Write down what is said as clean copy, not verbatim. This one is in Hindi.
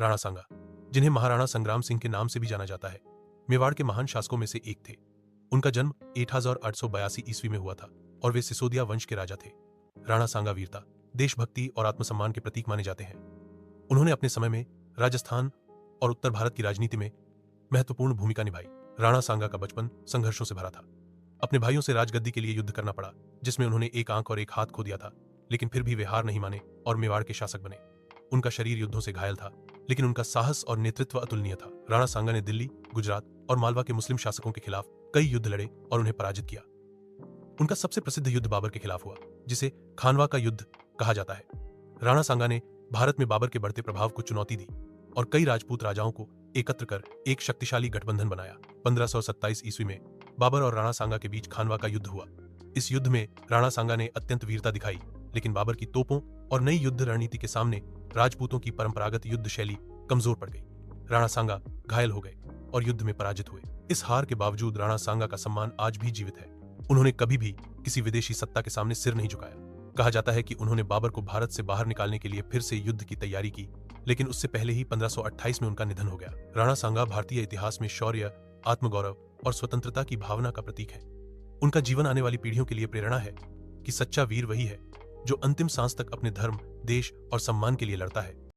राणा सांगा, जिन्हें महाराणा संग्राम सिंह के नाम से भी जाना जाता है, मेवाड़ के महान शासकों में से एक थे। उनका जन्म 1882 ईस्वी में हुआ था और वे सिसोदिया वंश के राजा थे। राणा सांगा वीरता, देशभक्ति और आत्मसम्मान के प्रतीक माने जाते हैं। उन्होंने अपने समय में राजस्थान और उत्तर भारत की राजनीति में महत्वपूर्ण भूमिका निभाई। राणा सांगा का बचपन संघर्षों से भरा था। अपने भाइयों से राजगद्दी के लिए युद्ध करना पड़ा, जिसमें उन्होंने एक आंख और एक हाथ खो दिया था, लेकिन फिर भी वे हार नहीं माने और मेवाड़ के शासक बने। उनका शरीर युद्धों से घायल था, लेकिन उनका साहस और नेतृत्व अतुलनीय था। राणा सांगा ने दिल्ली, गुजरात और मालवा के मुस्लिम शासकों के खिलाफ कई युद्ध लड़े और उन्हें पराजित किया। उनका सबसे प्रसिद्ध युद्ध बाबर के खिलाफ हुआ, जिसे खानवा का युद्ध कहा जाता है। राणा सांगा ने भारत में बाबर के बढ़ते प्रभाव को चुनौती दी और कई राजपूत राजाओं को एकत्र कर एक शक्तिशाली गठबंधन बनाया। 1527 ईस्वी में बाबर और राणा सांगा के बीच खानवा का युद्ध हुआ। इस युद्ध में राणा सांगा ने अत्यंत वीरता दिखाई, लेकिन बाबर की तोपों और नई युद्ध रणनीति के सामने राजपूतों की परंपरागत युद्ध शैली कमजोर पड़ गई। राणा सांगा घायल हो गए और युद्ध में पराजित हुए। इस हार के बावजूद राणा सांगा का सम्मान आज भी जीवित है। उन्होंने कभी भी किसी विदेशी सत्ता के सामने सिर नहीं झुकाया। कहा जाता है कि उन्होंने बाबर को भारत से बाहर निकालने के लिए फिर से युद्ध की तैयारी की, लेकिन उससे पहले ही 1528 में उनका निधन हो गया। राणा सांगा भारतीय इतिहास में शौर्य, आत्मगौरव और स्वतंत्रता की भावना का प्रतीक है। उनका जीवन आने वाली पीढ़ियों के लिए प्रेरणा है कि सच्चा वीर वही है जो अंतिम सांस तक अपने धर्म, देश और सम्मान के लिए लड़ता है।